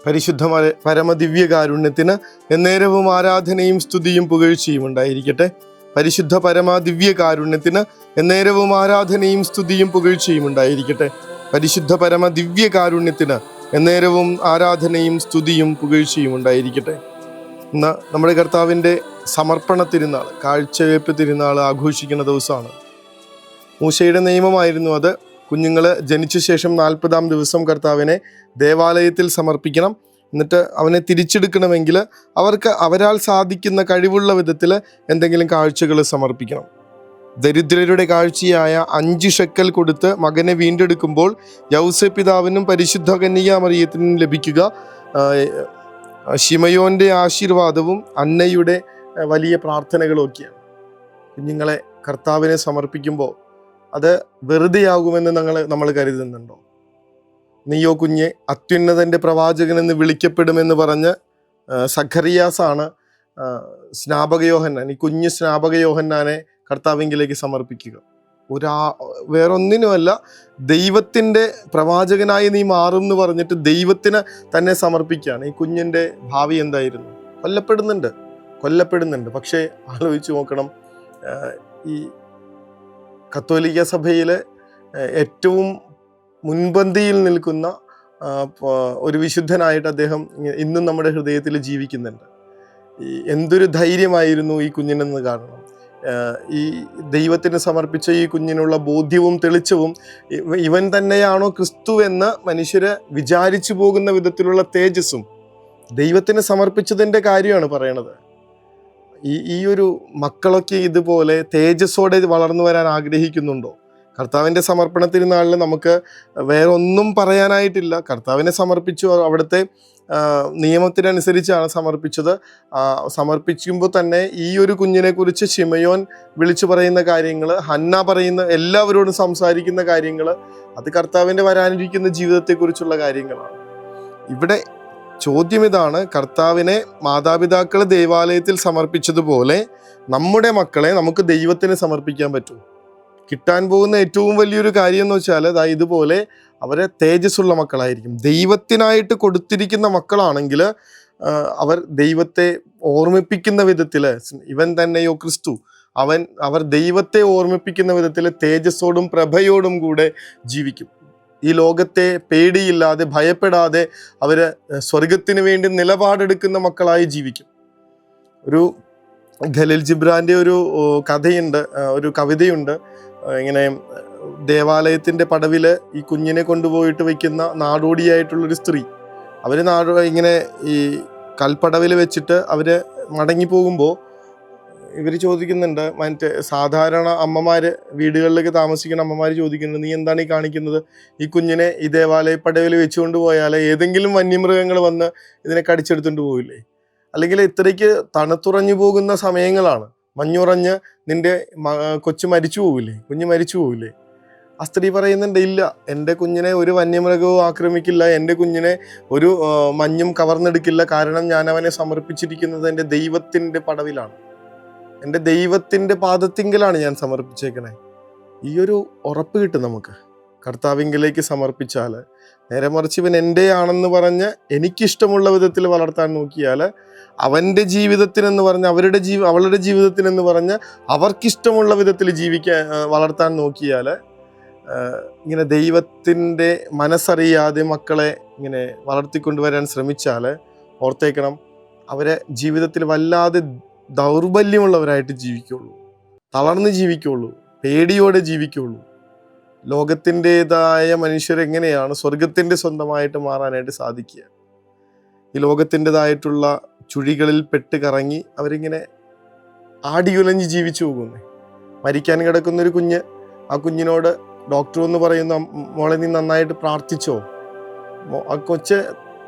പരിശുദ്ധ പരമദിവ്യകാരുണ്യത്തിന് എന്നേരവും ആരാധനയും സ്തുതിയും പുകഴ്ചയും ഉണ്ടായിരിക്കട്ടെ. പരിശുദ്ധ പരമദിവ്യകാരുണ്യത്തിന് എന്നേരവും ആരാധനയും സ്തുതിയും പുകഴ്ചയും ഉണ്ടായിരിക്കട്ടെ. പരിശുദ്ധ പരമദിവ്യകാരുണ്യത്തിന് എന്നേരവും ആരാധനയും സ്തുതിയും പുകഴ്ചയും ഉണ്ടായിരിക്കട്ടെ. ഇന്ന് നമ്മുടെ കർത്താവിൻ്റെ സമർപ്പണ തിരുനാൾ, കാഴ്ചവെപ്പ് തിരുനാൾ ആഘോഷിക്കുന്ന ദിവസമാണ്. മൂശയുടെ നിയമമായിരുന്നു അത്. കുഞ്ഞുങ്ങൾ ജനിച്ച ശേഷം 40-ാം ദിവസം കർത്താവിനെ ദേവാലയത്തിൽ സമർപ്പിക്കണം. എന്നിട്ട് അവനെ തിരിച്ചെടുക്കണമെങ്കിൽ അവർക്ക് അവരാൽ സാധിക്കുന്ന കഴിവുള്ള വിധത്തിൽ എന്തെങ്കിലും കാഴ്ചകൾ സമർപ്പിക്കണം. ദരിദ്രരുടെ കാഴ്ചയായ 5 ഷെക്കൽ കൊടുത്ത് മകനെ വീണ്ടെടുക്കുമ്പോൾ യൗസേപ്പ് പിതാവിനും പരിശുദ്ധ കന്യകാ മറിയത്തിനും ലഭിക്കുക ശിമയോന്റെ ആശീർവാദവും അന്നയുടെ വലിയ പ്രാർത്ഥനകളും ഒക്കെയാണ്. കുഞ്ഞുങ്ങളെ കർത്താവിനെ സമർപ്പിക്കുമ്പോൾ അത് വെറുതെയാകുമെന്ന് നമ്മൾ കരുതുന്നുണ്ടോ? നീയോ കുഞ്ഞെ അത്യുന്നതൻ്റെ പ്രവാചകനെന്ന് വിളിക്കപ്പെടുമെന്ന് പറഞ്ഞ് സഖറിയാസാണ് സ്നാപക യോഹന്നാൻ, ഈ കുഞ്ഞ് സ്നാപക യോഹന്നാനെ കർത്താവിങ്കിലേക്ക് സമർപ്പിക്കുക. വേറൊന്നിനുമല്ല, ദൈവത്തിൻ്റെ പ്രവാചകനായി നീ മാറും എന്ന് പറഞ്ഞിട്ട് ദൈവത്തിന് തന്നെ സമർപ്പിക്കുകയാണ്. ഈ കുഞ്ഞിൻ്റെ ഭാവി എന്തായിരുന്നു? കൊല്ലപ്പെടുന്നുണ്ട്. പക്ഷേ ആലോചിച്ച് നോക്കണം, ഈ കത്തോലിക്ക സഭയിലെ ഏറ്റവും മുൻപന്തിയിൽ നിൽക്കുന്ന ഒരു വിശുദ്ധനായിട്ട് അദ്ദേഹം ഇന്നും നമ്മുടെ ഹൃദയത്തിൽ ജീവിക്കുന്നുണ്ട്. എന്തൊരു ധൈര്യമായിരുന്നു ഈ കുഞ്ഞിനെന്ന് കാണണം. ഈ ദൈവത്തിന് സമർപ്പിച്ച ഈ കുഞ്ഞിനുള്ള ബോധ്യവും തെളിച്ചവും ഇവൻ തന്നെയാണോ ക്രിസ്തു എന്ന് മനുഷ്യര് വിചാരിച്ചു പോകുന്ന വിധത്തിലുള്ള തേജസ്സും ദൈവത്തിന് സമർപ്പിച്ചതിൻ്റെ കാര്യമാണ് പറയണത്. ഈ ഒരു മക്കളൊക്കെ ഇതുപോലെ തേജസ്സോടെ വളർന്നു വരാൻ ആഗ്രഹിക്കുന്നുണ്ടോ? കർത്താവിൻ്റെ സമർപ്പണ തിരുനാളിൽ നമുക്ക് വേറെ ഒന്നും പറയാനായിട്ടില്ല. കർത്താവിനെ സമർപ്പിച്ചു, അവിടുത്തെ നിയമത്തിനനുസരിച്ചാണ് സമർപ്പിച്ചത്. സമർപ്പിക്കുമ്പോൾ തന്നെ ഈ ഒരു കുഞ്ഞിനെ കുറിച്ച് ശിമയോൻ വിളിച്ചു പറയുന്ന കാര്യങ്ങൾ, ഹന്ന പറയുന്ന, എല്ലാവരോടും സംസാരിക്കുന്ന കാര്യങ്ങൾ, അത് കർത്താവിൻ്റെ വരാനിരിക്കുന്ന ജീവിതത്തെക്കുറിച്ചുള്ള കാര്യങ്ങളാണ്. ഇവിടെ ചോദ്യം ഇതാണ്: കർത്താവിനെ മാതാപിതാക്കൾ ദേവാലയത്തിൽ സമർപ്പിച്ചതുപോലെ നമ്മുടെ മക്കളെ നമുക്ക് ദൈവത്തിന് സമർപ്പിക്കാൻ പറ്റുമോ? കിട്ടാൻ പോകുന്ന ഏറ്റവും വലിയൊരു കാര്യം എന്ന് വെച്ചാൽ ഇതുപോലെ അവരെ തേജസ്സുള്ള മക്കളായിരിക്കും. ദൈവത്തിനായിട്ട് കൊടുത്തിരിക്കുന്ന മക്കളാണെങ്കിൽ അവർ ദൈവത്തെ ഓർമ്മിപ്പിക്കുന്ന വിധത്തിൽ, ഇവൻ തന്നെയോ ക്രിസ്തു, അവർ ദൈവത്തെ ഓർമ്മിപ്പിക്കുന്ന വിധത്തിൽ തേജസ്സോടും പ്രഭയോടും കൂടെ ജീവിക്കും. ഈ ലോകത്തെ പേടിയില്ലാതെ ഭയപ്പെടാതെ അവർ സ്വർഗത്തിന് വേണ്ടി നിലപാടെടുക്കുന്ന മക്കളായി ജീവിക്കും. ഒരു ഖലീൽ ജിബ്രാന്റെ ഒരു കഥയുണ്ട്, ഒരു കവിതയുണ്ട്. ഇങ്ങനെ ദേവാലയത്തിൻ്റെ പടവിൽ ഈ കുഞ്ഞിനെ കൊണ്ടുപോയിട്ട് വെക്കുന്ന നാടോടിയായിട്ടുള്ളൊരു സ്ത്രീ, അവർ ഇങ്ങനെ ഈ കൽപ്പടവിൽ വെച്ചിട്ട് അവർ മടങ്ങിപ്പോകുമ്പോൾ ഇവർ ചോദിക്കുന്നുണ്ട്, മറ്റേ സാധാരണ അമ്മമാര്, വീടുകളിലേക്ക് താമസിക്കുന്ന അമ്മമാർ ചോദിക്കുന്നുണ്ട്, നീ എന്താണ് ഈ കാണിക്കുന്നത്? ഈ കുഞ്ഞിനെ ഈ ദേവാലയ പടവിൽ വെച്ചുകൊണ്ട് പോയാൽ ഏതെങ്കിലും വന്യമൃഗങ്ങൾ വന്ന് ഇതിനെ കടിച്ചെടുത്തുകൊണ്ട് പോവില്ലേ? അല്ലെങ്കിൽ ഇത്രയ്ക്ക് തണുത്തുറഞ്ഞു പോകുന്ന സമയങ്ങളാണ്, മഞ്ഞുറഞ്ഞ് നിന്റെ കൊച്ചു കുഞ്ഞ് മരിച്ചു പോവില്ലേ? ആ സ്ത്രീ പറയുന്നുണ്ട്, ഇല്ല, എൻ്റെ കുഞ്ഞിനെ ഒരു വന്യമൃഗവും ആക്രമിക്കില്ല, എൻ്റെ കുഞ്ഞിനെ ഒരു മഞ്ഞും കവർന്നെടുക്കില്ല, കാരണം ഞാൻ അവനെ സമർപ്പിച്ചിരിക്കുന്നത് എൻ്റെ ദൈവത്തിൻ്റെ പടവിലാണ്, എൻ്റെ ദൈവത്തിൻ്റെ പാദത്തിങ്കലാണ് ഞാൻ സമർപ്പിച്ചേക്കണേ. ഈ ഒരു ഉറപ്പ് കിട്ടും നമുക്ക് കർത്താവിങ്കിലേക്ക് സമർപ്പിച്ചാൽ. നേരെ മറിച്ച് ഇവൻ എൻ്റെ ആണെന്ന് പറഞ്ഞ് എനിക്കിഷ്ടമുള്ള വിധത്തിൽ വളർത്താൻ നോക്കിയാൽ, അവൻ്റെ ജീവിതത്തിനെന്ന് പറഞ്ഞ് അവളുടെ ജീവിതത്തിനെന്ന് പറഞ്ഞ് അവർക്കിഷ്ടമുള്ള വിധത്തിൽ വളർത്താൻ നോക്കിയാൽ, ഇങ്ങനെ ദൈവത്തിൻ്റെ മനസ്സറിയാതെ മക്കളെ ഇങ്ങനെ വളർത്തിക്കൊണ്ടുവരാൻ ശ്രമിച്ചാൽ ഓർത്തേക്കണം, അവരെ ജീവിതത്തിൽ വല്ലാതെ ദൗർബല്യമുള്ളവരായിട്ട് ജീവിക്കുള്ളൂ, തളർന്ന് ജീവിക്കുള്ളൂ, പേടിയോടെ ജീവിക്കുള്ളൂ. ലോകത്തിൻ്റെതായ മനുഷ്യരെങ്ങനെയാണ് സ്വർഗത്തിൻ്റെ സ്വന്തമായിട്ട് മാറാനായിട്ട് സാധിക്കുക? ഈ ലോകത്തിൻ്റെതായിട്ടുള്ള ചുഴികളിൽ പെട്ട് കറങ്ങി അവരിങ്ങനെ ആടിയുലഞ്ഞ് ജീവിച്ചു പോകുന്നേ. മരിക്കാൻ കിടക്കുന്നൊരു കുഞ്ഞ്, ആ കുഞ്ഞിനോട് ഡോക്ടർ എന്ന് പറയുന്ന, മോളെ നീ നന്നായിട്ട് പ്രാർത്ഥിച്ചോ? ആ കൊച്ച്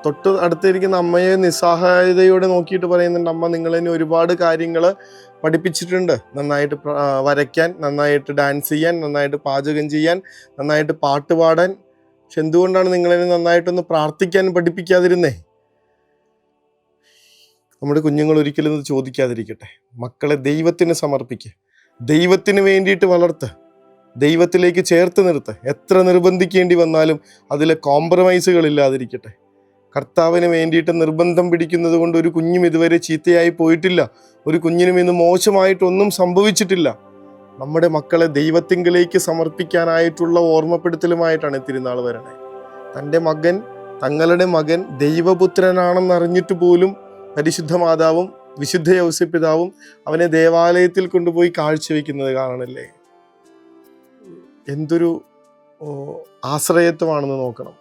തൊട്ട് അടുത്തിരിക്കുന്ന അമ്മയെ നിസ്സഹായതയോടെ നോക്കിയിട്ട് പറയുന്നുണ്ട്, അമ്മ നിങ്ങളെന്നെ ഒരുപാട് കാര്യങ്ങൾ പഠിപ്പിച്ചിട്ടുണ്ട്, നന്നായിട്ട് വരയ്ക്കാൻ, നന്നായിട്ട് ഡാൻസ് ചെയ്യാൻ, നന്നായിട്ട് പാചകം ചെയ്യാൻ, നന്നായിട്ട് പാട്ട് പാടാൻ. പക്ഷെ എന്തുകൊണ്ടാണ് നിങ്ങളെന്നെ നന്നായിട്ടൊന്ന് പ്രാർത്ഥിക്കാൻ പഠിപ്പിക്കാതിരുന്നേ? നമ്മുടെ കുഞ്ഞുങ്ങൾ ഒരിക്കലും ഇത് ചോദിക്കാതിരിക്കട്ടെ. മക്കളെ ദൈവത്തിന് സമർപ്പിക്കുക, ദൈവത്തിന് വേണ്ടിയിട്ട് വളർത്ത്, ദൈവത്തിലേക്ക് ചേർത്ത് നിർത്ത്. എത്ര നിർബന്ധിക്കേണ്ടി വന്നാലും അതിലെ കോംപ്രമൈസുകൾ ഇല്ലാതിരിക്കട്ടെ. കർത്താവിന് വേണ്ടിയിട്ട് നിർബന്ധം പിടിക്കുന്നത് കൊണ്ട് ഒരു കുഞ്ഞും ഇതുവരെ ചീത്തയായി പോയിട്ടില്ല. ഒരു കുഞ്ഞിനും ഇന്ന് മോശമായിട്ടൊന്നും സംഭവിച്ചിട്ടില്ല. നമ്മുടെ മക്കളെ ദൈവത്തിങ്കിലേക്ക് സമർപ്പിക്കാനായിട്ടുള്ള ഓർമ്മപ്പെടുത്തലുമായിട്ടാണ് തിരുനാൾ വരണേ. തങ്ങളുടെ മകൻ ദൈവപുത്രനാണെന്ന് അറിഞ്ഞിട്ട് പോലും പരിശുദ്ധ മാതാവും വിശുദ്ധ യൗസേപ്പിതാവും അവനെ ദേവാലയത്തിൽ കൊണ്ടുപോയി കാഴ്ചവെക്കുന്നത് കാണണല്ലേ. എന്തൊരു ആശ്രയത്വമാണെന്ന് നോക്കണം.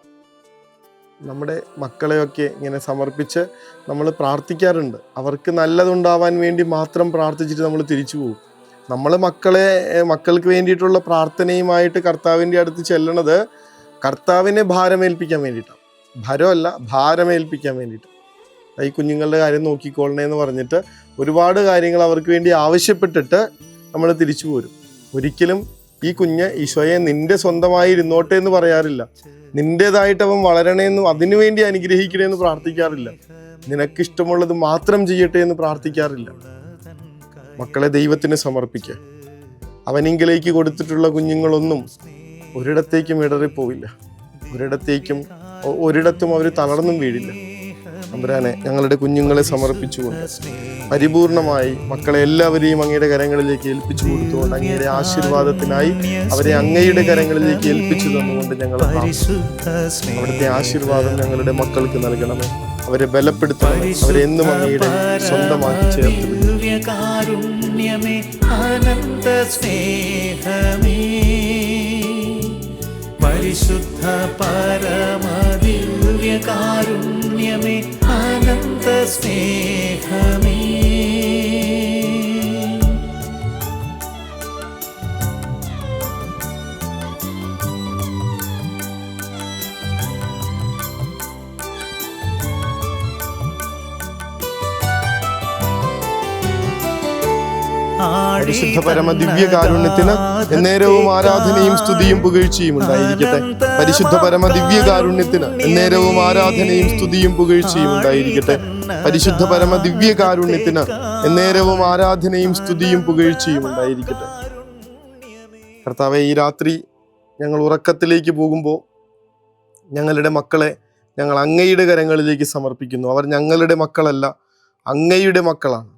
നമ്മുടെ മക്കളെയൊക്കെ ഇങ്ങനെ സമർപ്പിച്ച് നമ്മൾ പ്രാർത്ഥിക്കാറുണ്ട്. അവർക്ക് നല്ലതുണ്ടാവാൻ വേണ്ടി മാത്രം പ്രാർത്ഥിച്ചിട്ട് നമ്മൾ തിരിച്ചു പോകും. നമ്മൾ മക്കൾക്ക് വേണ്ടിയിട്ടുള്ള പ്രാർത്ഥനയുമായിട്ട് കർത്താവിൻ്റെ അടുത്ത് ചെല്ലണത് കർത്താവിനെ ഭാരമേൽപ്പിക്കാൻ വേണ്ടിയിട്ടാണ്. ഭാരമേൽപ്പിക്കാൻ വേണ്ടിയിട്ട്. ഈ കുഞ്ഞുങ്ങളുടെ കാര്യം നോക്കിക്കോളണേ എന്ന് പറഞ്ഞിട്ട് ഒരുപാട് കാര്യങ്ങൾ അവർക്ക് വേണ്ടി ആവശ്യപ്പെട്ടിട്ട് നമ്മൾ തിരിച്ചു പോരും. ഒരിക്കലും ഈ കുഞ്ഞ് ഈശോയെ നിന്റെ സ്വന്തമായി ഇരുന്നോട്ടെ എന്ന് പറയാറില്ല. നിന്റേതായിട്ട് അവൻ വളരണേന്നും അതിനുവേണ്ടി അനുഗ്രഹിക്കണേന്ന് പ്രാർത്ഥിക്കാറില്ല. നിനക്കിഷ്ടമുള്ളത് മാത്രം ചെയ്യട്ടെ എന്ന് പ്രാർത്ഥിക്കാറില്ല. മക്കളെ ദൈവത്തിന് സമർപ്പിക്കുക. അവനിങ്കിലേക്ക് കൊടുത്തിട്ടുള്ള കുഞ്ഞുങ്ങളൊന്നും ഒരിടത്തേക്കും ഇടറിപ്പോവില്ല. ഒരിടത്തും അവർ തളർന്നും വീഴില്ല. തമ്പുരാനെ, ഞങ്ങളുടെ കുഞ്ഞുങ്ങളെ സമർപ്പിച്ചുകൊണ്ട് പരിപൂർണമായി മക്കളെ എല്ലാവരെയും അങ്ങയുടെ കരങ്ങളിലേക്ക് ഏൽപ്പിച്ചു കൊടുത്തുകൊണ്ട് അങ്ങയുടെ ആശീർവാദത്തിനായി അവരെ അങ്ങയുടെ കരങ്ങളിലേക്ക് ഏൽപ്പിച്ചു തന്നുകൊണ്ട് ഞങ്ങൾ അവിടുത്തെ ആശീർവാദം ഞങ്ങളുടെ മക്കൾക്ക് നൽകണമേ. അവരെ ബലപ്പെടുത്തണമേ. അവരെ എന്നും അങ്ങയുടെ സ്വന്തമാക്കി ചേർത്ത് പരിശുദ്ധ പരമദിവ്യകാരുണ്യമേ അനന്ത സ്നേഹമേ. പരിശുദ്ധ പരമ ദിവ്യകാരുണ്യത്തിന് എന്നേരവും ആരാധനയും സ്തുതിയും പുകഴ്ചയും ഉണ്ടായിരിക്കട്ടെ. പരിശുദ്ധ പരമ ദിവ്യകാരുണ്യത്തിന് എന്നേരവും ആരാധനയും സ്തുതിയും പുകഴ്ചയും ഉണ്ടായിരിക്കട്ടെ. പരിശുദ്ധ പരമ ദിവ്യകാരുണ്യത്തിന് എന്നേരവും ആരാധനയും സ്തുതിയും പുകഴ്ചയും ഉണ്ടായിരിക്കട്ടെ. കർത്താവേ, ഈ രാത്രി ഞങ്ങൾ ഉറക്കത്തിലേക്ക് പോകുമ്പോൾ ഞങ്ങളുടെ മക്കളെ ഞങ്ങൾ അങ്ങയുടെ കരങ്ങളിലേക്ക് സമർപ്പിക്കുന്നു. അവർ ഞങ്ങളുടെ മക്കളല്ല, അങ്ങയുടെ മക്കളാണ്.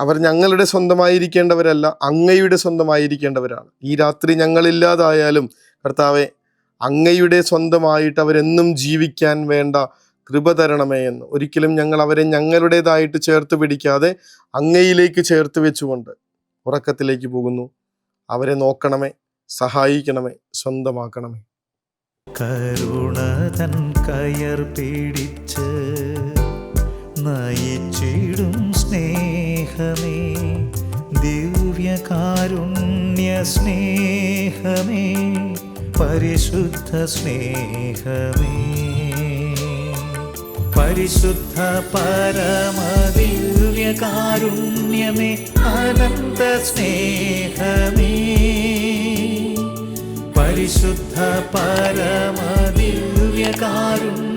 അവർ ഞങ്ങളുടെ സ്വന്തമായിരിക്കേണ്ടവരല്ല, അങ്ങയുടെ സ്വന്തമായിരിക്കേണ്ടവരാണ്. ഈ രാത്രി ഞങ്ങളില്ലാതായാലും കർത്താവെ, അങ്ങയുടെ സ്വന്തമായിട്ട് അവരെന്നും ജീവിക്കാൻ വേണ്ട കൃപ തരണമേ എന്ന്. ഒരിക്കലും ഞങ്ങൾ അവരെ ഞങ്ങളുടേതായിട്ട് ചേർത്ത് പിടിക്കാതെ അങ്ങയിലേക്ക് ചേർത്ത് വെച്ചുകൊണ്ട് ഉറക്കത്തിലേക്ക് പോകുന്നു. അവരെ നോക്കണമേ, സഹായിക്കണമേ, സ്വന്തമാക്കണമേ. കരുണതൻ കയർ പിടിച്ച് നയിച്ചിടും സ്നേഹമേ, ദിവ്യകാരുണ്യ സ്നേഹമേ, പരിശുദ്ധ സ്നേഹമേ, പരിശുദ്ധ പരമദിവ്യകാരുണ്യമേ അനന്ത സ്നേഹമേ, പരിശുദ്ധ പരമദിവ്യകാരുണ്യ